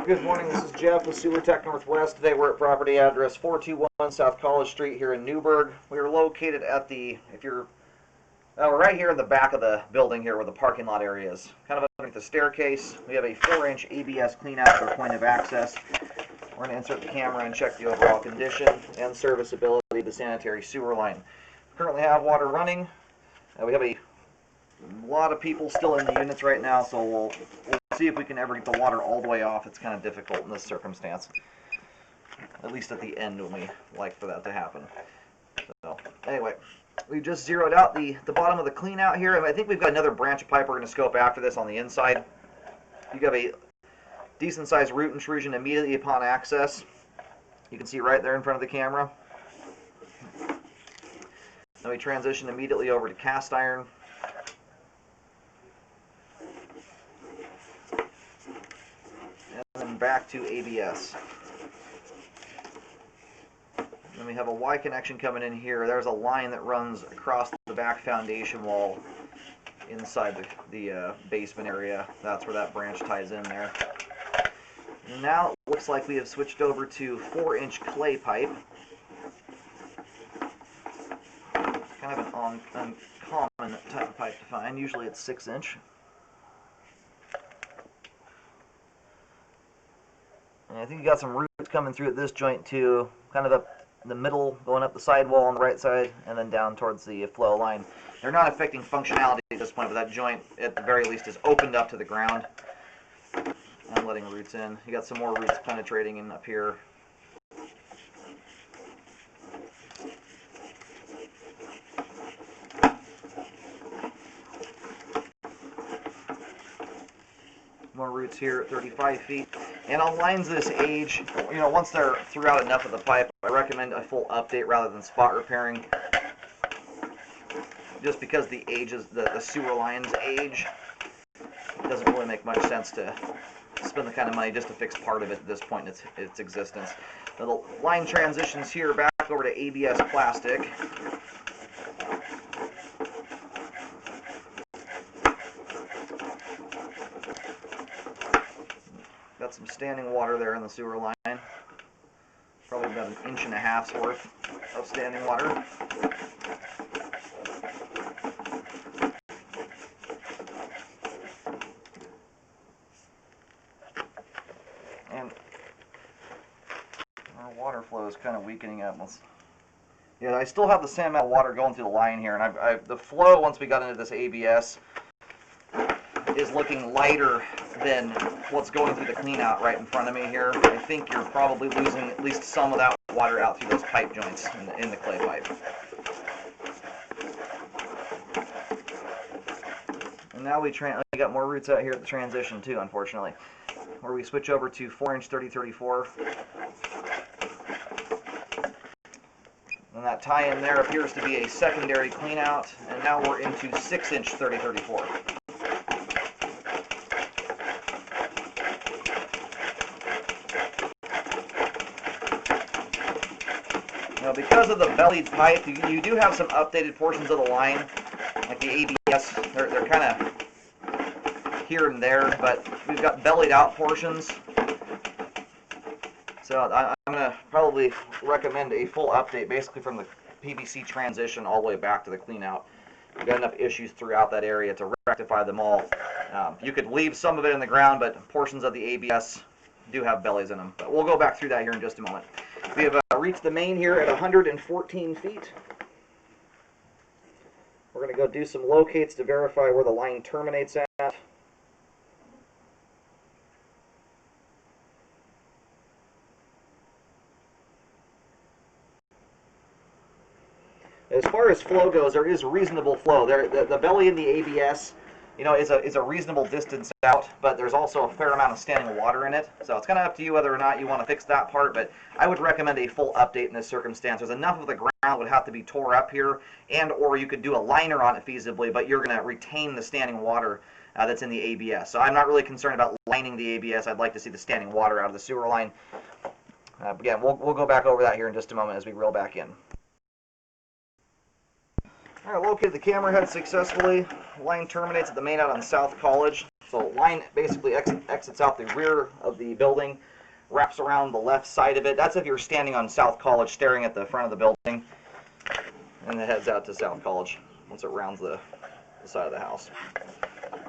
Good morning, this is Jeff with Sewer Tech Northwest. Today we're at property address 421 South College Street here in Newburgh. We are located at we're right here in the back of the building here where the parking lot area is. Kind of underneath the staircase. We have a 4-inch ABS cleanout for point of access. We're going to insert the camera and check the overall condition and serviceability of the sanitary sewer line. We currently have water running. We have a lot of people still in the units right now, so we'll see if we can ever get the water all the way off. It's kind of difficult in this circumstance, at least at the end when we like for that to happen. So anyway, we've just zeroed out the bottom of the clean out here. I think we've got another branch of pipe we're going to scope after this on the inside. You have a decent sized root intrusion immediately upon access. You can see right there in front of the camera. Then we transition immediately over to cast iron. And back to ABS. Then we have a Y connection coming in here. There's a line that runs across the back foundation wall inside the basement area. That's where that branch ties in there. And now it looks like we have switched over to 4-inch clay pipe. Kind of an uncommon type of pipe to find. Usually it's 6-inch. And I think you got some roots coming through at this joint too, kind of up the middle, going up the sidewall on the right side, and then down towards the flow line. They're not affecting functionality at this point, but that joint, at the very least, is opened up to the ground and letting roots in. You got some more roots penetrating in up here. More roots here at 35 feet. And on lines this age, once they're throughout enough of the pipe, I recommend a full update rather than spot repairing. Just because the sewer lines age, it doesn't really make much sense to spend the kind of money just to fix part of it at this point in its existence. Now the line transitions here back over to ABS plastic. Got some standing water there in the sewer line. Probably about 1.5 inches worth of standing water. And our water flow is kind of weakening up. Yeah, I still have the same amount of water going through the line here, and the flow once we got into this ABS is looking lighter than what's going through the clean out right in front of me here. I think you're probably losing at least some of that water out through those pipe joints in the clay pipe. And now we got more roots out here at the transition too, unfortunately, where we switch over to 4-inch 3034. And that tie-in there appears to be a secondary clean out, and now we're into 6-inch 3034. Now, because of the bellied pipe, you do have some updated portions of the line, like the ABS. They're kind of here and there, but we've got bellied out portions. So I'm going to probably recommend a full update, basically from the PVC transition all the way back to the clean out. We've got enough issues throughout that area to rectify them all. You could leave some of it in the ground, but portions of the ABS do have bellies in them. But we'll go back through that here in just a moment. We have reached the main here at 114 feet. We're going to go do some locates to verify where the line terminates at. As far as flow goes, there is reasonable flow. The belly in the ABS, is a reasonable distance out, but there's also a fair amount of standing water in it. So it's kind of up to you whether or not you want to fix that part, but I would recommend a full update in this circumstance. There's enough of the ground would have to be tore up here, or you could do a liner on it feasibly, but you're going to retain the standing water that's in the ABS. So I'm not really concerned about lining the ABS. I'd like to see the standing water out of the sewer line. Again, we'll go back over that here in just a moment as we reel back in. All right, located the camera head successfully. Line terminates at the main out on South College. So line basically exits out the rear of the building, wraps around the left side of it. That's if you're standing on South College staring at the front of the building, and it heads out to South College once it rounds the side of the house.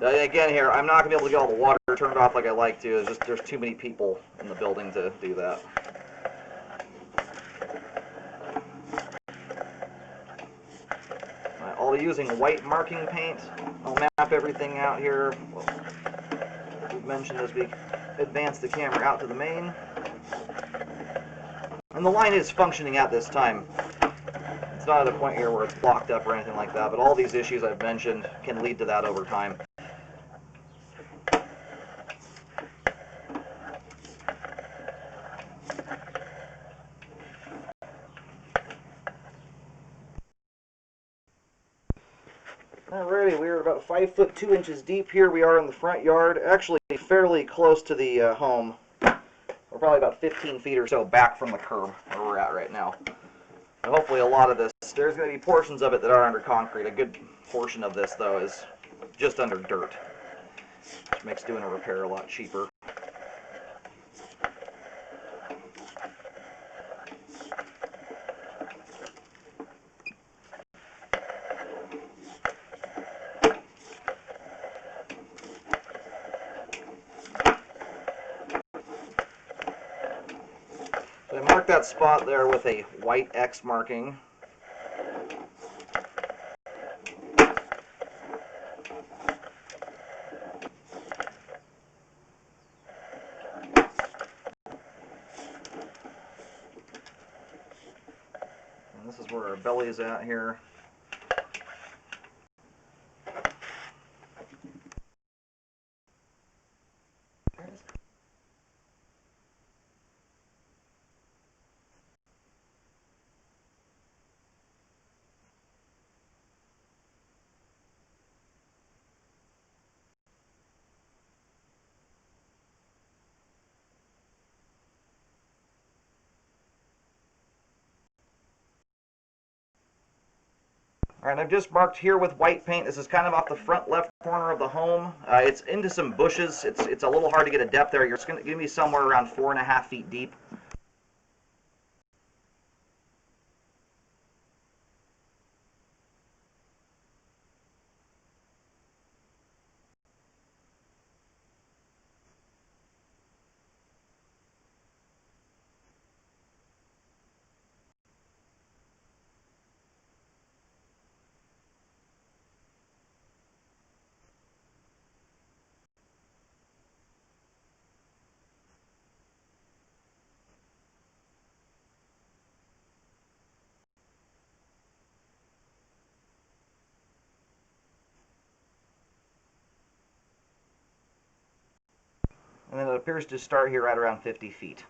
Again here, I'm not going to be able to get all the water turned off like I like to. It's just there's too many people in the building to do that. I'll be using white marking paint. I'll map everything out here. Well, we've mentioned as we advance the camera out to the main. And the line is functioning at this time. It's not at a point here where it's blocked up or anything like that, but all these issues I've mentioned can lead to that over time. Alrighty, we are about 5 foot 2 inches deep here. We are in the front yard, actually fairly close to the home. We're probably about 15 feet or so back from the curb where we're at right now. And hopefully a lot of this, there's going to be portions of it that are under concrete. A good portion of this, though, is just under dirt, which makes doing a repair a lot cheaper. So I marked that spot there with a white X marking. And this is where our belly is at here. Alright, I've just marked here with white paint. This is kind of off the front left corner of the home. It's into some bushes. It's a little hard to get a depth there. You're going to be somewhere around 4.5 feet deep. And then it appears to start here at around 50 feet.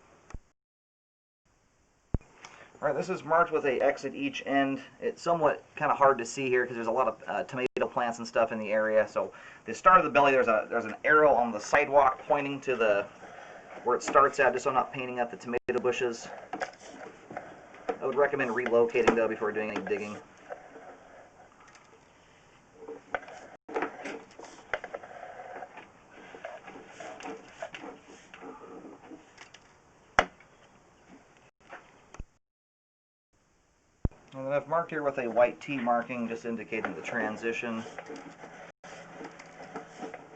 Alright, this is marked with a X at each end. It's somewhat kind of hard to see here because there's a lot of tomato plants and stuff in the area. So the start of the belly, there's an arrow on the sidewalk pointing to the where it starts at, just so I'm not painting up the tomato bushes. I would recommend relocating though before doing any digging. And then I've marked here with a white T marking, just indicating the transition.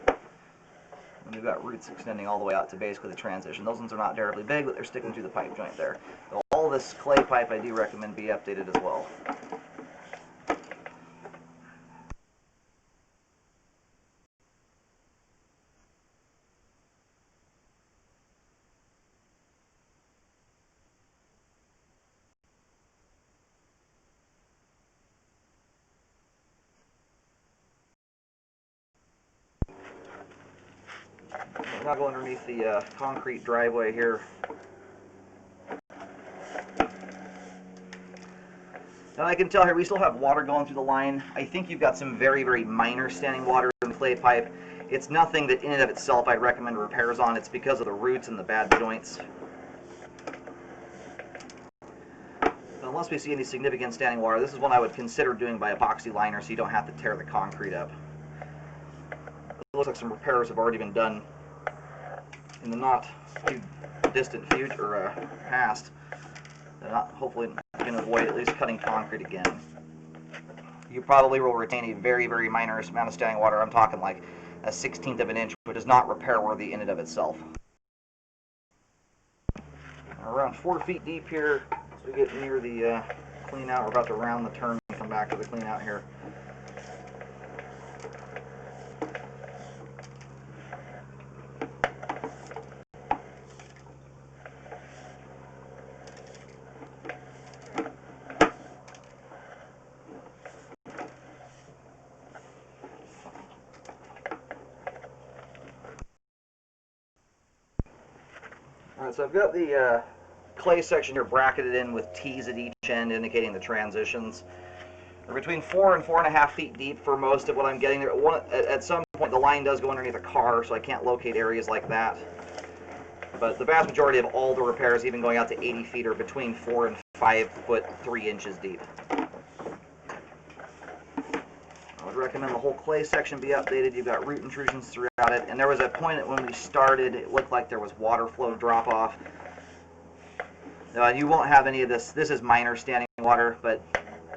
And we've got roots extending all the way out to basically the transition. Those ones are not terribly big, but they're sticking through the pipe joint there. So all this clay pipe I do recommend be updated as well. I'll go underneath the concrete driveway here. Now I can tell here we still have water going through the line. I think you've got some very, very minor standing water in the clay pipe. It's nothing that in and of itself I'd recommend repairs on. It's because of the roots and the bad joints. But unless we see any significant standing water, this is one I would consider doing by epoxy liner so you don't have to tear the concrete up. looks like some repairs have already been done in the not too distant future or past. They're not hopefully going to avoid at least cutting concrete again. You probably will retain a very, very minor amount of standing water. I'm talking like a 1/16 of an inch, which is not repair worthy in and of itself. Around 4 feet deep here as we get near the clean out. We're about to round the turn and come back to the clean out here. Alright, so I've got the clay section here bracketed in with T's at each end indicating the transitions. They're between 4 and 4.5 feet deep for most of what I'm getting there. At some point the line does go underneath a car, so I can't locate areas like that. But the vast majority of all the repairs, even going out to 80 feet, are between 4 and 5 foot 3 inches deep. I would recommend the whole clay section be updated. You've got root intrusions throughout it. And there was a point when we started, it looked like there was water flow drop off. You won't have any of this. This is minor standing water, but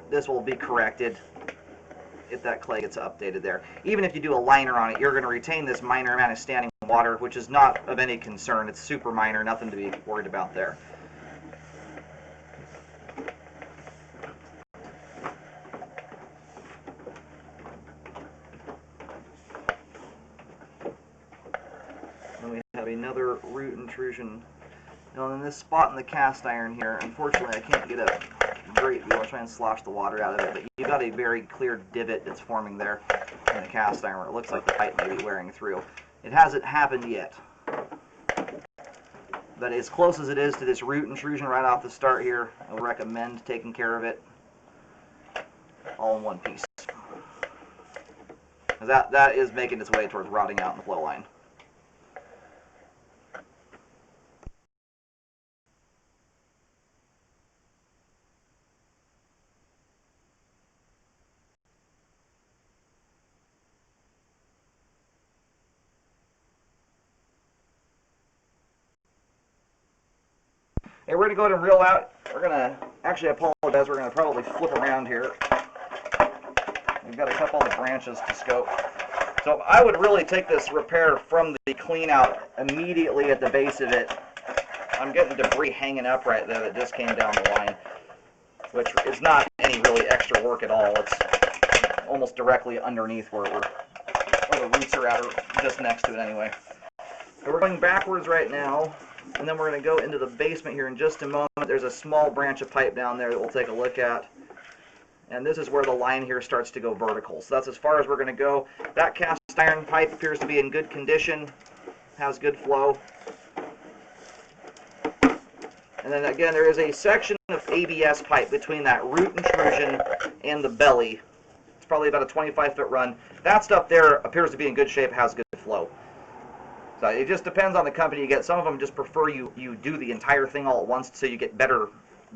this will be corrected if that clay gets updated there. Even if you do a liner on it, you're going to retain this minor amount of standing water, which is not of any concern. It's super minor, nothing to be worried about there. Then we have another root intrusion. Now in this spot in the cast iron here, unfortunately I can't get a great view. I'll try and slosh the water out of it, but you've got a very clear divot that's forming there in the cast iron where it looks like the pipe may be wearing through. It hasn't happened yet. But as close as it is to this root intrusion right off the start here, I would recommend taking care of it all in one piece. That is making its way towards rotting out in the flow line. Hey, we're going to go ahead and reel out. We're going to, actually I apologize, we're going to probably flip around here. We've got to cut all the branches to scope. So I would really take this repair from the clean out immediately at the base of it. I'm getting debris hanging up right there that just came down the line, which is not any really extra work at all. It's almost directly underneath where the roots are at, or just next to it anyway. So we're going backwards right now. And then we're going to go into the basement here in just a moment. There's a small branch of pipe down there that we'll take a look at. And this is where the line here starts to go vertical. So that's as far as we're going to go. That cast iron pipe appears to be in good condition, has good flow. And then again, there is a section of ABS pipe between that root intrusion and the belly. It's probably about a 25-foot run. That stuff there appears to be in good shape, has good flow. So it just depends on the company you get. Some of them just prefer you do the entire thing all at once so you get better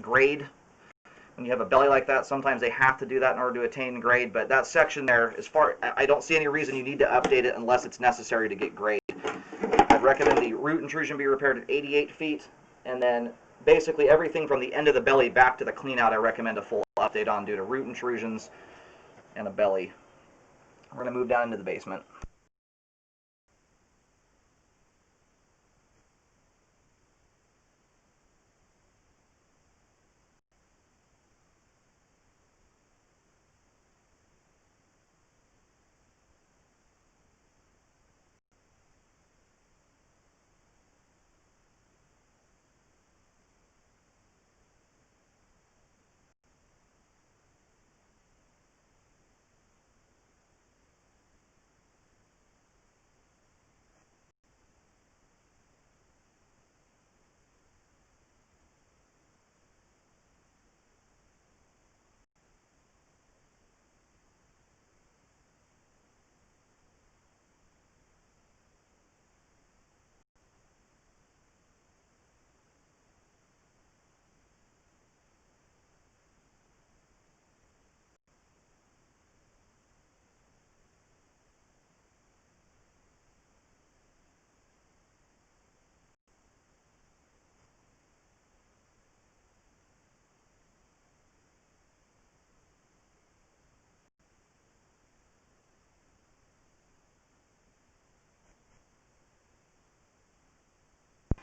grade. When you have a belly like that, sometimes they have to do that in order to attain grade. But that section there, I don't see any reason you need to update it unless it's necessary to get grade. I'd recommend the root intrusion be repaired at 88 feet. And then basically everything from the end of the belly back to the clean out I recommend a full update on due to root intrusions and a belly. We're going to move down into the basement.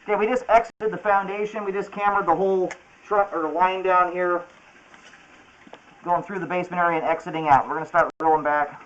Okay, we just exited the foundation. We just cambered the whole truck or line down here, going through the basement area and exiting out. We're going to start rolling back.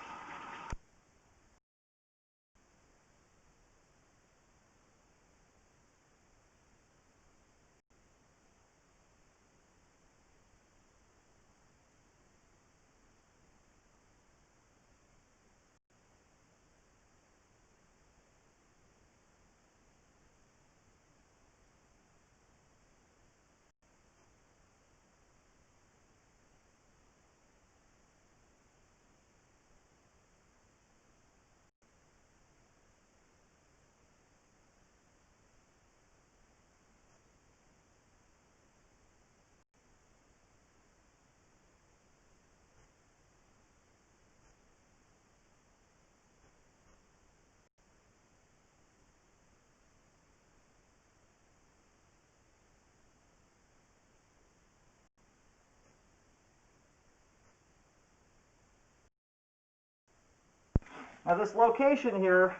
Now this location here,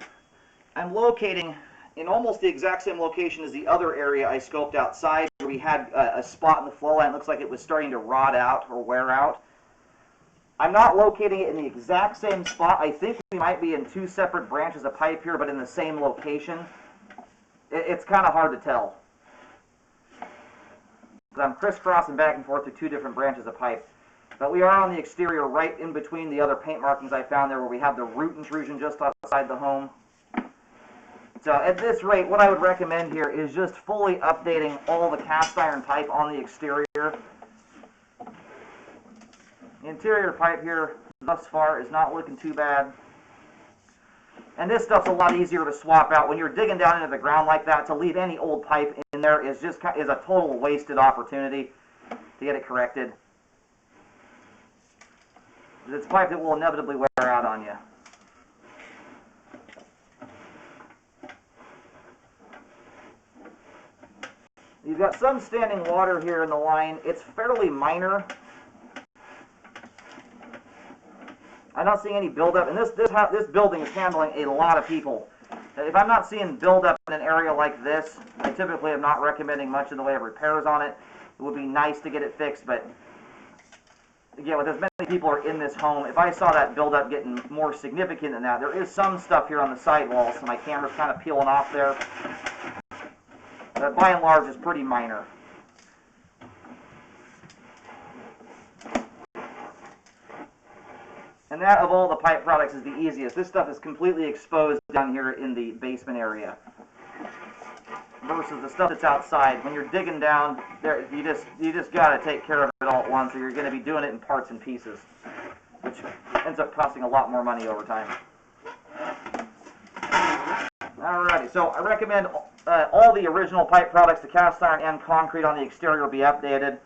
I'm locating in almost the exact same location as the other area I scoped outside, where we had a spot in the flow line. It looks like it was starting to rot out or wear out. I'm not locating it in the exact same spot. I think we might be in two separate branches of pipe here, but in the same location. It's kind of hard to tell, because I'm crisscrossing back and forth to two different branches of pipe. But we are on the exterior, right in between the other paint markings I found there, where we have the root intrusion just outside the home. So at this rate, what I would recommend here is just fully updating all the cast iron pipe on the exterior. The interior pipe here thus far is not looking too bad. And this stuff's a lot easier to swap out. When you're digging down into the ground like that, to leave any old pipe in there is a total wasted opportunity to get it corrected. It's pipe that will inevitably wear out on you. You've got some standing water here in the line. It's fairly minor. I'm not seeing any buildup, and this building is handling a lot of people. If I'm not seeing buildup in an area like this, I typically am not recommending much in the way of repairs on it. It would be nice to get it fixed, but again, with as many people are in this home, if I saw that buildup getting more significant than that, there is some stuff here on the side walls, so my camera's kind of peeling off there. But by and large, it's pretty minor. And that, of all the pipe products, is the easiest. This stuff is completely exposed down here in the basement area, versus the stuff that's outside. When you're digging down, there, you just got to take care of it all at once, or you're going to be doing it in parts and pieces, which ends up costing a lot more money over time. Alrighty, so I recommend all the original pipe products, the cast iron and concrete on the exterior, be updated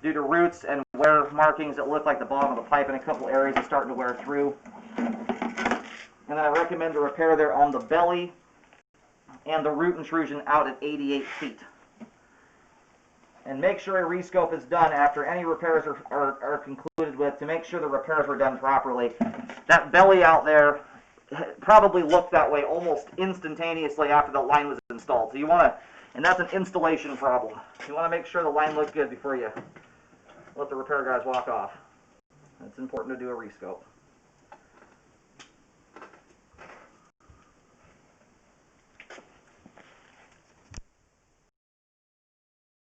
due to roots and wear markings that look like the bottom of the pipe in a couple areas are starting to wear through. And then I recommend a repair there on the belly and the root intrusion out at 88 feet. And make sure a rescope is done after any repairs are concluded with, to make sure the repairs were done properly. That belly out there probably looked that way almost instantaneously after the line was installed. So you want to, and that's an installation problem. You want to make sure the line looks good before you let the repair guys walk off. It's important to do a rescope.